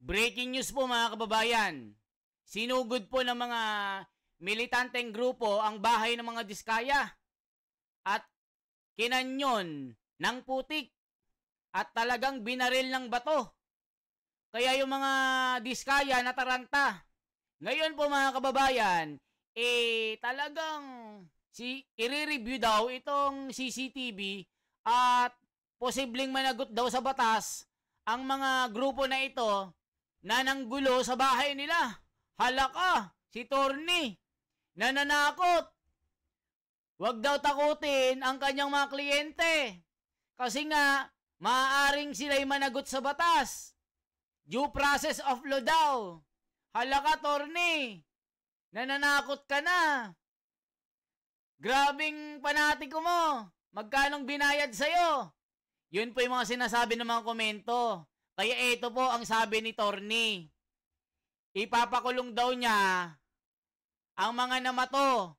Breaking news po mga kababayan. Sinugod po ng mga militanteng grupo ang bahay ng mga Diskaya at kinanyon ng putik at talagang binaril ng bato. Kaya yung mga Diskaya nataranta. Ngayon po mga kababayan, talagang i-review daw itong CCTV at posibleng managot daw sa batas ang mga grupo na ito na nanggulo sa bahay nila. Halaka, si Torny, nananakot. Huwag daw takutin ang kanyang mga kliyente. Kasi nga, maaaring sila'y managot sa batas. Due process of law daw. Halaka, Torny, nananakot ka na. Grabing panatiko mo. Magkanong binayad sa'yo? Yun po yung mga sinasabi ng mga komento. Kaya ito po ang sabi ni Torny. Ipapakulong daw niya ang mga namato.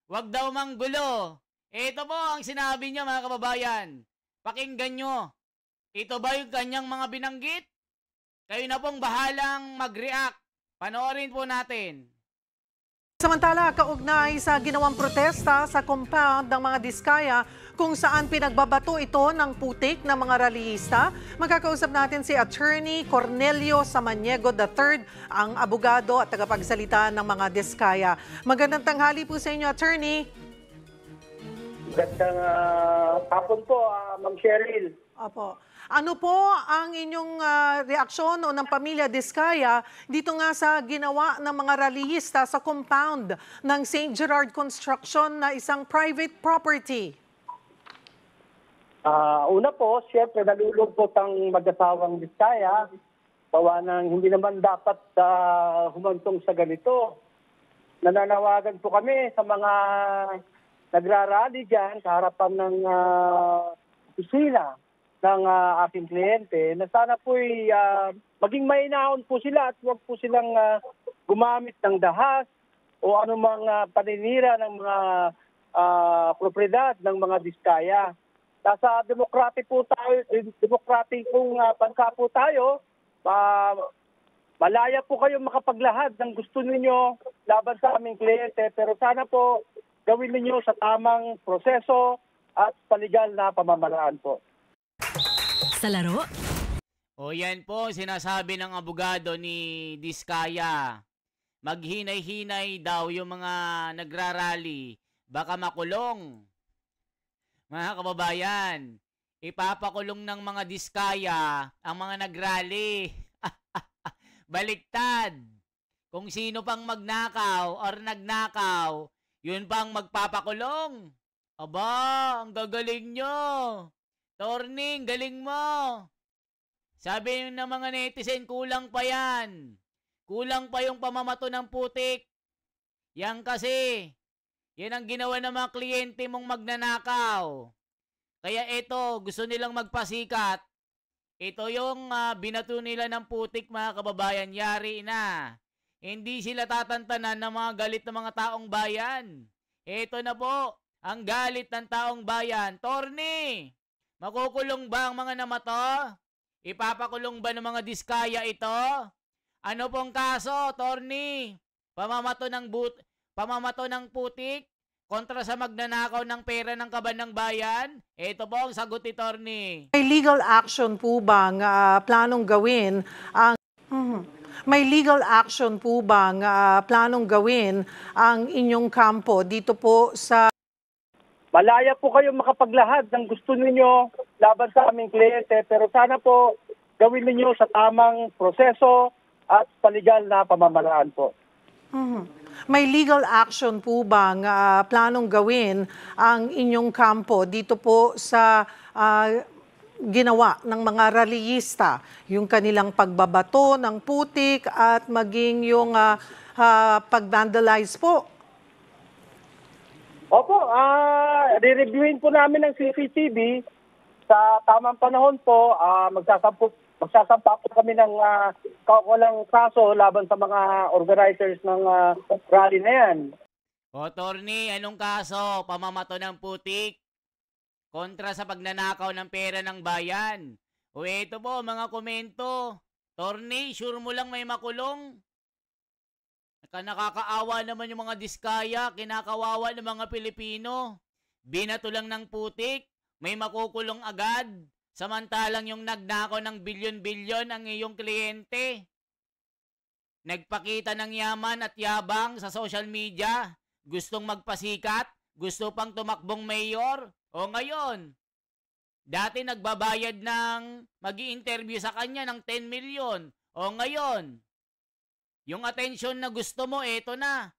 Huwag daw manggulo. Ito po ang sinabi niya mga kababayan. Pakinggan nyo. Ito ba yung kanyang mga binanggit? Kayo na pong bahalang mag-react. Panoorin po natin. Samantala, kaugnay sa ginawang protesta sa compound ng mga Diskaya kung saan pinagbabato ito ng putik ng mga rallyista, magkakausap natin si Attorney Cornelio Samaniego III, ang abogado at tagapagsalita ng mga Diskaya. Magandang tanghali po sa inyo, Attorney. Magandang hapon po, Ma'am Cheryl. Opo. Ano po ang inyong reaksyon o ng pamilya Diskaya dito nga sa ginawa ng mga rallyista sa compound ng St. Gerard Construction na isang private property? Una po, siyempre nalulungkot ang mag-asawang Diskaya. Bawa ng hindi naman dapat humantong sa ganito. Nananawagan po kami sa mga nagrarally dyan sa harapan ng opisina ng aking kliyente na sana po'y maging mainahon po sila at huwag po silang gumamit ng dahas o anumang paninira ng mga propriedad ng mga Diskaya. Nasa demokratikong bansa po tayo, malaya po kayo makapaglahad ng gusto ninyo laban sa aming kliyente, pero sana po gawin ninyo sa tamang proseso at paligal na pamamaraan po. Sa laro? O yan po, sinasabi ng abogado ni Diskaya. Maghinay-hinay daw yung mga nagrarally. Baka makulong. Mga kababayan, ipapakulong ng mga Diskaya ang mga nagrally. Baliktad. Kung sino pang magnakaw or nagnakaw, yun pang magpapakulong. Aba, ang gagaling nyo. Torning, galing mo. Sabi ng mga netizen, kulang pa yan. Kulang pa yung pamamato ng putik. Yan kasi, yan ang ginawa ng mga kliyente mong magnanakaw. Kaya ito, gusto nilang magpasikat. Ito yung binato nila ng putik mga kababayan, yari na. Hindi sila tatantanan ng mga galit ng mga taong bayan. Ito na po, ang galit ng taong bayan. Torny! Makukulong ba ang mga namato? Ipapakulong ba ng mga Diskaya ito? Ano pong kaso, Torny? Pamamato ng putik kontra sa magnanakaw ng pera ng kaban ng bayan? Ito po ang sagot ni Torny. May legal action po bang planong gawin ang May legal action po bang planong gawin ang inyong kampo dito po sa Malaya po kayo makapaglahad ng gusto ninyo laban sa aming kliyente, pero sana po gawin ninyo sa tamang proseso at paligal na pamamaraan po. May legal action po bang planong gawin ang inyong kampo dito po sa ginawa ng mga rallyista, yung kanilang pagbabato ng putik at maging yung pag-vandalize po? Opo, re-reviewin po namin ng CCTV. Sa tamang panahon po, magsasampa po kami ng kaukulang kaso laban sa mga organizers ng rally na yan. O, Torny, anong kaso? Pamamato ng putik kontra sa pagnanakaw ng pera ng bayan. O ito po, mga komento. Torni, sure mo lang may makulong? Nakakaawa naman yung mga diskaya, kinakawawa ng mga Pilipino. Binato lang ng putik, may makukulong agad. Samantalang yung nagnakaw ng bilyon-bilyon ang iyong kliyente. Nagpakita ng yaman at yabang sa social media. Gustong magpasikat, gusto pang tumakbong mayor. O ngayon, dati nagbabayad ng mag-i-interview sa kanya ng 10 million. O ngayon, yung attention na gusto mo, eto na.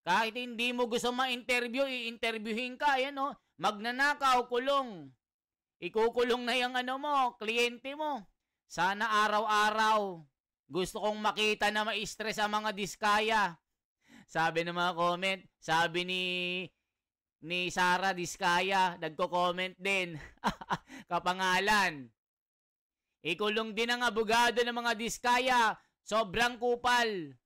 Kahit hindi mo gusto ma-interview, i-interviewin ka. Ayan o, magnanakaw, kulong. Ikukulong na yung kliyente mo. Sana araw-araw. Gusto kong makita na ma-stress ang mga diskaya. Sabi ng mga comment, sabi ni Sara Diskaya, nagko-comment din. Kapangalan. Ikulong din ang abogado ng mga diskaya. Sobrang kupal.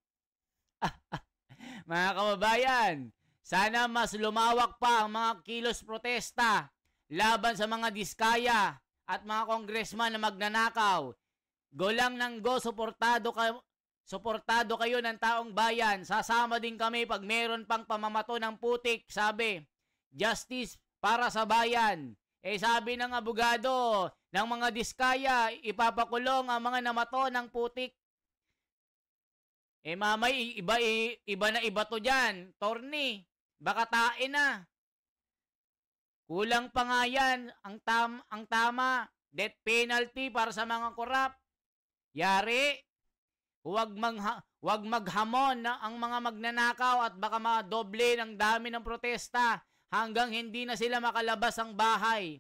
Mga kababayan, sana mas lumawak pa ang mga kilos protesta laban sa mga diskaya at mga congressman na magnanakaw. Go lang ng go, suportado kayo ng taong bayan. Sasama din kami pag meron pang pamamato ng putik, sabi. Justice para sa bayan. Sabi ng abogado ng mga diskaya, ipapakulong ang mga namato ng putik. Mamay, iba na iba to dyan. Torni, baka tain na. Kulang pa nga yan. Ang tama, death penalty para sa mga korap. Yari, huwag maghamon na ang mga magnanakaw at baka madoble ng dami ng protesta hanggang hindi na sila makalabas ang bahay.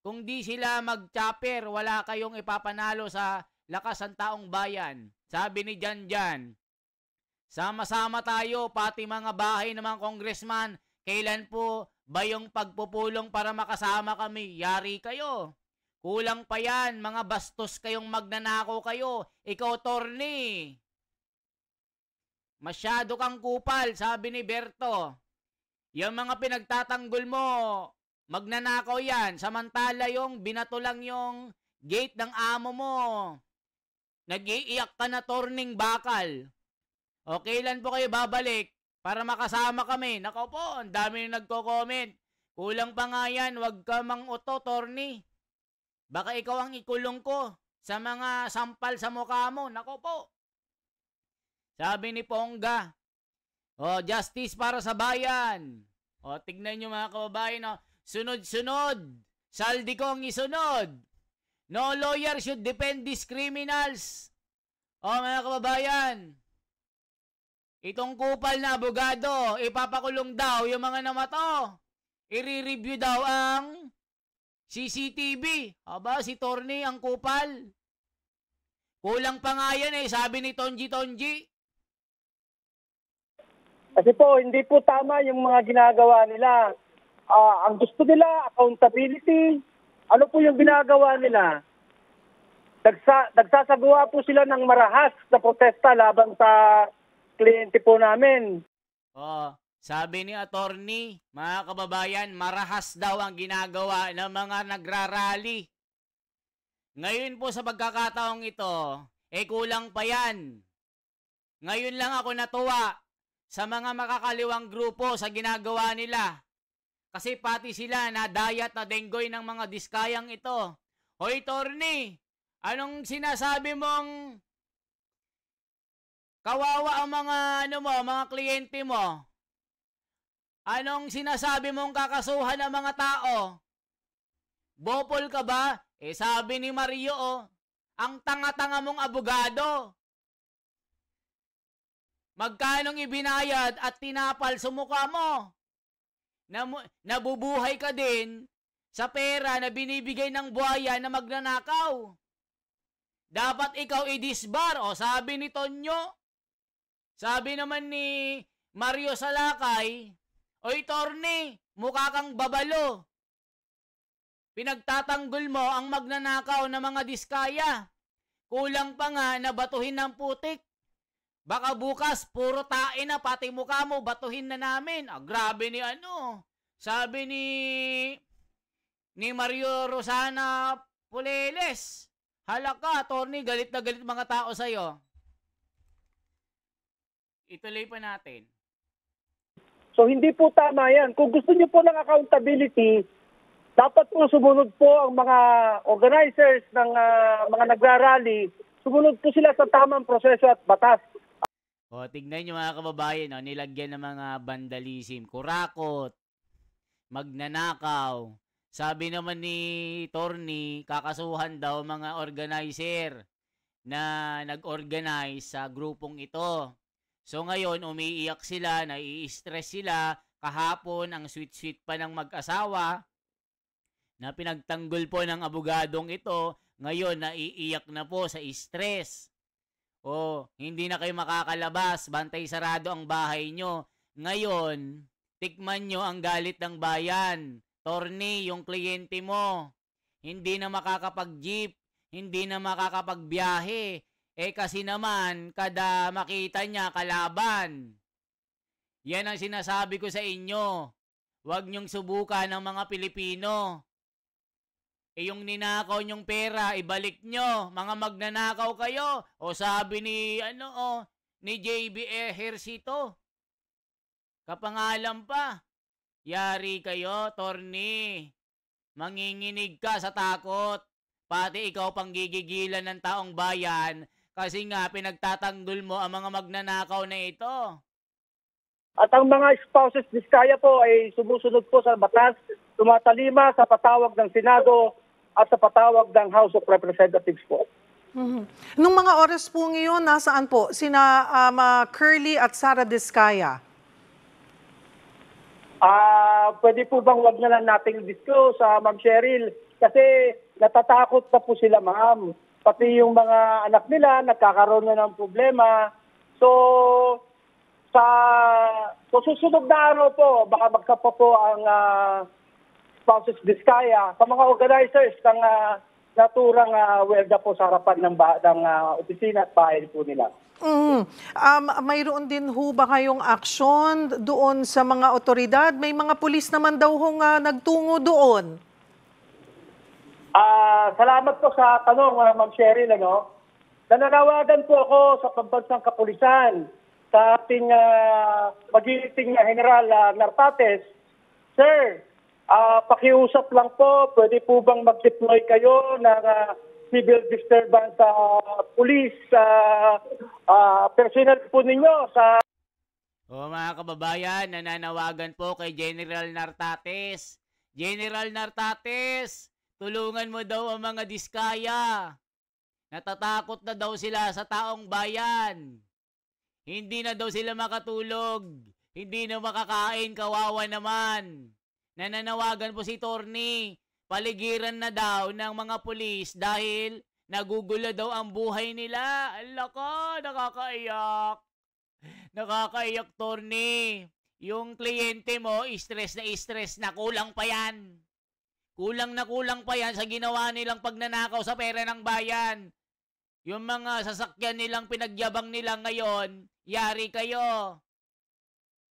Kung di sila mag-chopper, wala kayong ipapanalo sa lakas ng taong bayan. Sabi ni Janjan. Sama-sama tayo, pati mga bahay ng mga congressman. Kailan po ba yung pagpupulong para makasama kami? Yari kayo. Kulang pa yan, mga bastos kayong magnanakaw kayo. Ikaw, Torni. Masyado kang kupal, sabi ni Berto. Yung mga pinagtatanggol mo, magnanakaw yan. Samantala yung binato lang yung gate ng amo mo. Nag-iiyak ka na, Torning bakal. O kailan po kayo babalik para makasama kami? Nako po, ang dami na nagko-comment. Kulang pa nga yan, wag ka mang-uto, Torni. Baka ikaw ang ikulong ko sa mga sampal sa mukha mo. Nako po. Sabi ni Pongga, justice para sa bayan. Tignan nyo mga kababayan, sunod-sunod. Saldi kong isunod. No lawyer should defend these criminals. Mga kababayan, itong kupal na abogado, ipapakulong daw yung mga namato. I-review daw ang CCTV. Aba, si Torni ang kupal. Kulang pa nga yan sabi ni Tonji. Kasi po, hindi po tama yung mga ginagawa nila. Ang gusto nila, accountability. Ano po yung ginagawa nila? Nagsasagawa po sila ng marahas na protesta laban sa kliyente po namin. Sabi ni attorney, mga kababayan, marahas daw ang ginagawa ng mga nagrarally. Ngayon po sa pagkakataong ito, kulang pa yan. Ngayon lang ako natuwa sa mga makakaliwang grupo sa ginagawa nila. Kasi pati sila nadayat na denggoy ng mga diskayang ito. Hoy, Torni, anong sinasabi mong kawawa ang mga mga kliyente mo? Anong sinasabi mong kakasuhan ng mga tao? Bopol ka ba? Sabi ni Mario, ang tanga-tanga mong abogado. Magkanong ibinayad at tinapal sa mukha mo? Nabubuhay ka din sa pera na binibigay ng buhaya na magnanakaw. Dapat ikaw i-disbar. Sabi ni Tonyo. Sabi naman ni Mario Salakay, oy Torni, mukha kang babalo. Pinagtatanggol mo ang magnanakaw na mga diskaya. Kulang pa nga na batuhin ng putik. Baka bukas, puro tain na, pati mukha mo, batuhin na namin. Grabe ni sabi ni Mario Rosana Puleles. Hala ka, attorney, galit na galit mga tao sa'yo. Ituloy pa natin. So hindi po tama yan. Kung gusto niyo po ng accountability, dapat po sumunod po ang mga organizers ng mga nagrarally, sumunod po sila sa tamang proseso at batas. O, tignan nyo mga kababayan, no, nilagyan ng mga vandalism, kurakot, magnanakaw. Sabi naman ni Torny, kakasuhan daw mga organizer na nag-organize sa grupong ito. So ngayon, umiiyak sila, nai-stress sila. Kahapon, ang sweet-sweet pa ng mag-asawa na pinagtanggol po ng abogadong ito, ngayon naiiyak na po sa stress. O, hindi na kayo makakalabas, bantay sarado ang bahay nyo. Ngayon, tikman nyo ang galit ng bayan. Torny, yung kliyente mo, hindi na makakapag-jeep, hindi na makakapagbiyahe. Kasi naman, kada makita niya, kalaban. Yan ang sinasabi ko sa inyo. Huwag niyong subukan ng mga Pilipino. Yung ninakaw niyong pera, ibalik nyo. Mga magnanakaw kayo. O sabi ni, ni JB Ejercito. Kapangalan pa. Yari kayo, Torny. Manginginig ka sa takot. Pati ikaw pang gigigilan ng taong bayan. Kasi nga, pinagtatanggol mo ang mga magnanakaw na ito. At ang mga spouses Diskaya po ay sumusunod po sa batas, tumatalima sa patawag ng Senado at sa patawag ng House of Representatives po. Nung mga oras po ngayon, nasaan po sina Curly at Sara Diskaya? Pwede po bang wag na lang nating disclose, Ma'am Cheryl? Kasi natatakot na po sila, ma'am. Pati yung mga anak nila, nagkakaroon na ng problema. So, sa susunod na araw po, baka magkapa po ang spouses Diskaya sa mga organizers ng naturang welda po sa harapan ng opisina at bahay po nila. Mayroon din ho ba kayong aksyon doon sa mga otoridad? May mga pulis naman daw hong nagtungo doon. Salamat po sa tanong, Ma'am Cheryl. Nananawagan po ako sa pambansang kapulisan sa ating magiting General Nartates. Sir, pakiusap lang po, pwede po bang mag-deploy kayo ng civil disturbance police personnel po ninyo sa... Mga kababayan, nananawagan po kay General Nartates. General Nartates, tulungan mo daw ang mga Diskaya. Natatakot na daw sila sa taong bayan. Hindi na daw sila makatulog. Hindi na makakain, kawawa naman. Nananawagan po si Torny. Paligiran na daw ng mga pulis dahil nagugulo daw ang buhay nila. Ala ka, nakakaiyak. Nakakaiyak, Torny. Yung kliyente mo, stress na kulang pa yan. Kulang pa yan sa ginawa nilang pagnanakaw sa pera ng bayan. Yung mga sasakyan nilang pinagyabang nila ngayon, yari kayo.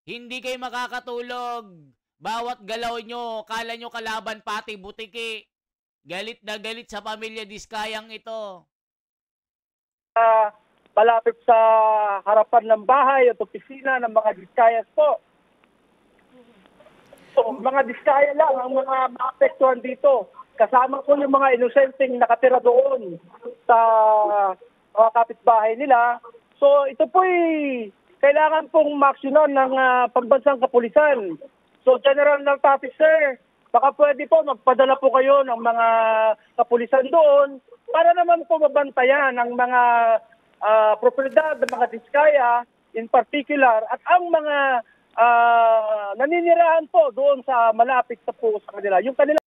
Hindi kayo makakatulog. Bawat galaw nyo, kala nyo kalaban pati butiki. Galit na galit sa pamilya Diskayang ito. Malapit sa harapan ng bahay at opisina ng mga Diskayas po. So, mga Diskaya lang ang mga maapektuhan dito. Kasama ko yung mga inosenteng nakatira doon sa mga kapitbahay nila. So, ito po'y kailangan pong maaksyonan ng pambansang kapulisan. So, General Nartates, sir, baka pwede po magpadala po kayo ng mga kapulisan doon para naman po mabantayan ang mga propriedad ng mga Diskaya in particular at ang mga naninirahan po doon sa malapit sa po sa kanila. Yung kanila.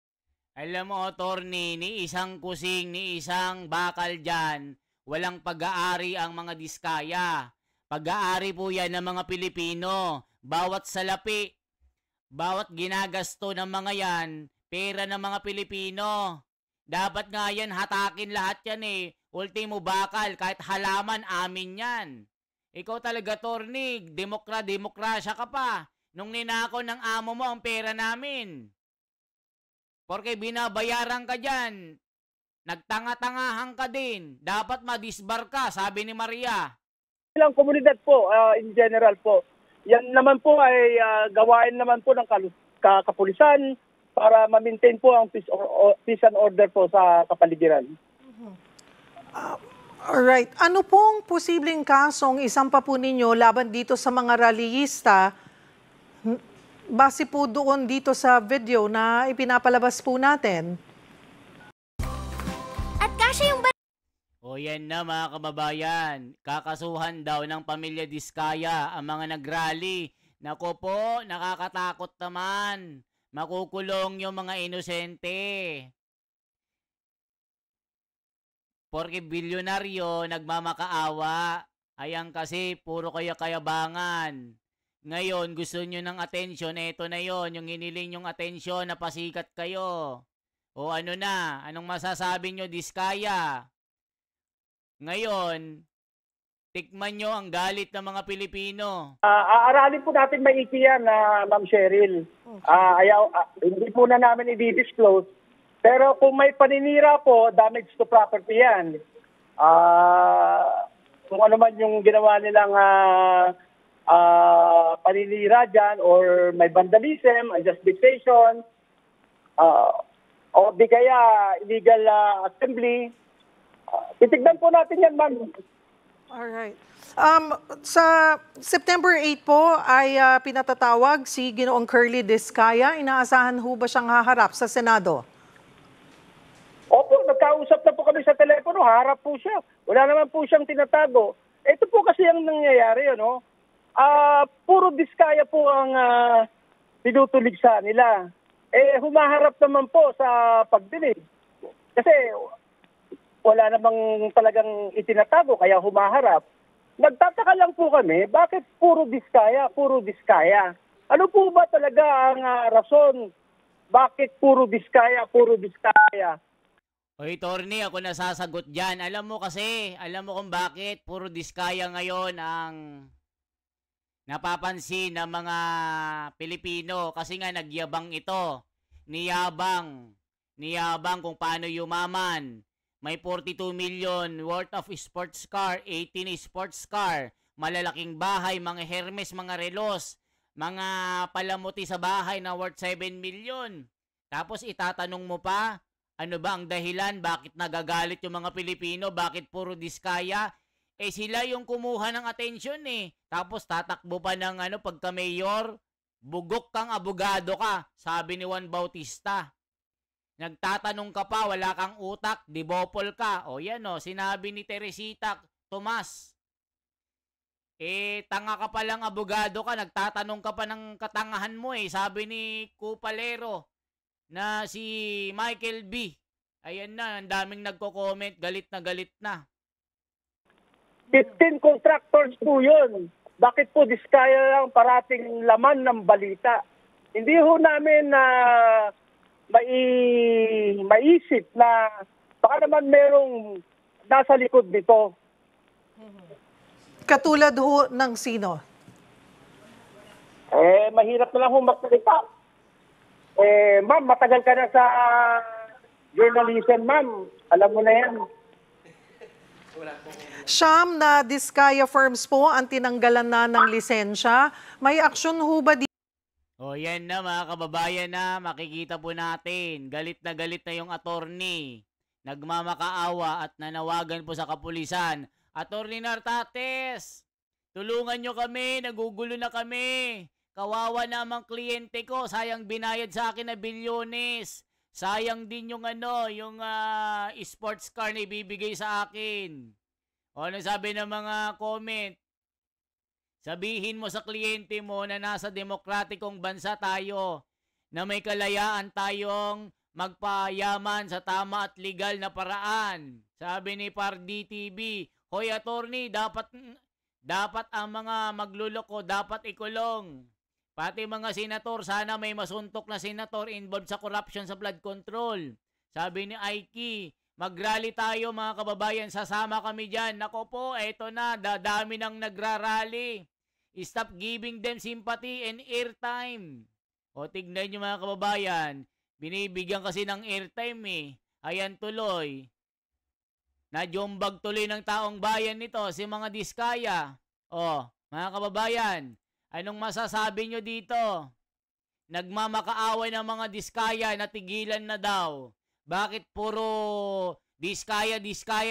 Alam mo, Torny, ni isang kusing, ni isang bakal dyan, walang pag-aari ang mga Diskaya. Pag-aari po yan ng mga Pilipino. Bawat salapi, bawat ginagasto ng mga yan, pera ng mga Pilipino. Dapat nga yan, hatakin lahat yan eh. Ultimo bakal, kahit halaman, amin yan. Ikaw talaga, Torny, demokrasya ka pa. Nung ninakaw ng amo mo ang pera namin. Porque binabayaran ka dyan. Nagtanga-tangahan ka din. Dapat madisbar ka, sabi ni Maria. Ilang komunidad po, in general po. Yan naman po ay gawain naman po ng kapulisan para ma-maintain po ang peace and order po sa kapaligiran. Alright. Ano pong posibleng kasong isampa po ninyo laban dito sa mga rallyista base po doon dito sa video na ipinapalabas po natin? At kasya yung O yan na mga kababayan, kakasuhan daw ng pamilya Diskaya ang mga nagrally. Nako po, nakakatakot naman. Makukulong yung mga inosente. Porque bilyonaryo nagmamakaawa. Ayan kasi puro kayabangan. Ngayon gusto nyo ng atensyon, eto na yon, yung hiniling yung atensyon na pasikat kayo. O ano na, anong masasabi nyo Diskaya? Ngayon, tikman nyo ang galit ng mga Pilipino. Aaralin po natin maiki yan, Ma'am Cheryl. Hindi po na namin i-disclose. Pero kung may paninira po, damage to property yan. Kung ano man yung ginawa nilang paninira dyan or may vandalism, unjust dictation, o di kaya illegal assembly, titignan po natin yan, ma'am. Alright. Sa September 8 po ay pinatatawag si Ginoong Curly Diskaya. Inaasahan ho ba siyang haharap sa Senado? Opo, nagkausap na po kami sa telepono, harap po siya. Wala naman po siyang tinatago. Ito po kasi ang nangyayari, ano? Puro Diskaya po ang tinutulig sa nila. Humaharap naman po sa pagdinig. Kasi wala namang talagang itinatago, kaya humaharap. Nagtataka lang po kami, bakit puro Diskaya, puro Diskaya? Ano po ba talaga ang rason? Bakit puro Diskaya, puro Diskaya? Oy, Torny, ako nasasagot dyan. Alam mo kung bakit puro Diskaya ngayon ang napapansin ng mga Pilipino. Kasi nga nagyabang ito. Niyabang kung paano yumaman. May 42 million worth of sports car, 18 sports car, malalaking bahay, mga Hermes, mga relos, mga palamuti sa bahay na worth 7 million. Tapos itatanong mo pa, ano ba ang dahilan? Bakit nagagalit yung mga Pilipino? Bakit puro Diskaya? Sila yung kumuha ng atensyon eh. Tapos tatakbo pa ng pagka mayor, bugok kang abogado ka, sabi ni Juan Bautista. Nagtatanong ka pa, wala kang utak, dibopol ka. O yan o, sinabi ni Teresita Tomas. Tanga ka pa lang abogado ka, nagtatanong ka pa ng katangahan mo eh. Sabi ni Kupalero na si Michael B. Ayan na, ang daming nagko-comment, galit na. 15 contractors po yun. Bakit po Diskaya lang parating laman ng balita? Hindi ho namin maisip na baka naman merong nasa likod nito. Katulad ho ng sino? Mahirap na lang ho magsalita. Ma'am, matagal ka na sa journalism, ma'am. Alam mo na yan. Siyam na Diskaya firms po ang tinanggalan na ng lisensya. May aksyon ho ba dito? O yan na mga kababayan na, makikita po natin. Galit na yung attorney. Nagmamakaawa at nanawagan po sa kapulisan. Attorney Nartates, tulungan nyo kami, nagugulo na kami. Kawawa namang kliyente ko, sayang binayad sa akin na bilyones. Sayang din yung sports car na ibibigay sa akin. O ano sabi ng mga comment? Sabihin mo sa kliyente mo na nasa demokratikong bansa tayo, na may kalayaan tayong magpayaman sa tama at legal na paraan. Sabi ni Pardi TV, hoy attorney, dapat ang mga magluloko dapat ikulong. Pati mga senator, sana may masuntok na senator involved sa corruption sa flood control. Sabi ni Aiki, mag-rally tayo mga kababayan, sasama kami dyan. Nako po, eto na, dadami nang nagrarally. Stop giving them sympathy and airtime. O tignan nyo mga kababayan, binibigyan kasi ng airtime eh. Ayan tuloy. Najombag tuloy ng taong bayan nito, si mga Diskaya. Oh, mga kababayan, anong masasabi nyo dito? Nagmamakaaway ng mga Diskaya na tigilan na daw. Bakit puro Diskaya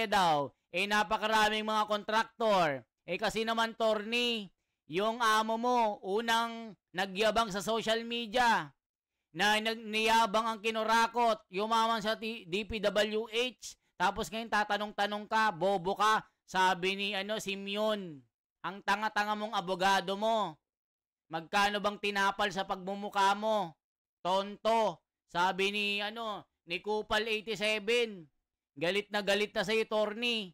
daw? Napakaraming mga kontraktor. Kasi naman, Torny, yung amo mo, unang nagyabang sa social media, na niyabang ang kinurakot, yumaman sa DPWH, tapos ngayon tatanong-tanong ka, bobo ka, sabi ni Simeon, ang tanga-tanga mong abogado mo. Magkano bang tinapal sa pagmumukha mo? Tonto. Sabi ni Kupal 87. Galit na sa'yo, Torny.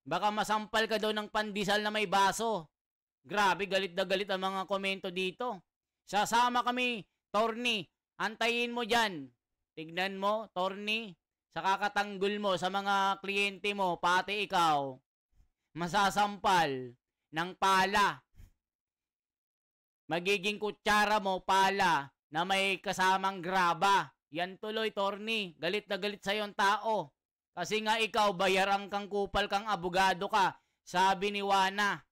Baka masampal ka daw ng pandesal na may baso. Grabe, galit na galit ang mga komento dito. Sasama kami, Torny. Antayin mo dyan. Tignan mo, Torny. Sa kakatanggol mo sa mga kliyente mo, pati ikaw, masasampal ng pala. Magiging kutsara mo pala na may kasamang graba. Yan tuloy, Torny. Galit na galit sa'yo ang tao. Kasi nga ikaw, bayarang kang kupal kang abogado ka. Sabi ni Wana.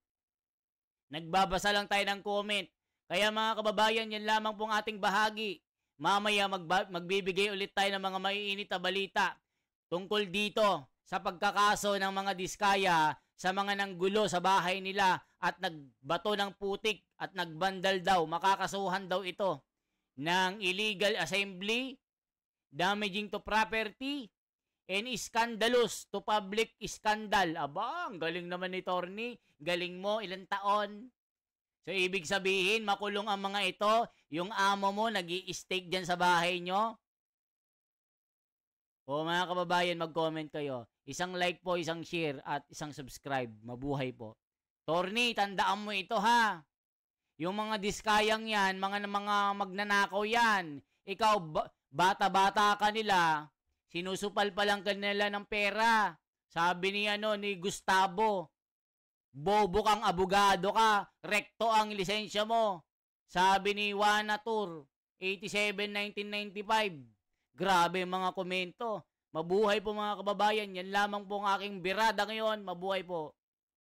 Nagbabasa lang tayo ng comment. Kaya mga kababayan, yan lamang pong ating bahagi. Mamaya magbibigay ulit tayo ng mga maiinit na balita tungkol dito sa pagkakaso ng mga Diskaya sa mga nanggulo sa bahay nila at nagbato ng putik at nagbandal daw. Makakasuhan daw ito ng illegal assembly, damaging to property, and scandalous to public scandal. Aba, ang galing naman ni Torny. Galing mo, ilang taon? So, ibig sabihin, makulong ang mga ito, yung amo mo nag-i-stake dyan sa bahay nyo. O mga kababayan, mag-comment kayo. Isang like po, isang share, at isang subscribe. Mabuhay po. Torny, tandaan mo ito ha. Yung mga Diskayang yan, mga magnanakaw yan. Ikaw, bata-bata ka nila, sinusupal pa lang kanila ng pera. Sabi ni Gustavo, bobo kang abogado ka, rekto ang lisensya mo. Sabi ni Juana Tour, 87, 1995. Grabe mga komento. Mabuhay po mga kababayan. Yan lamang po ang aking birada ngayon. Mabuhay po.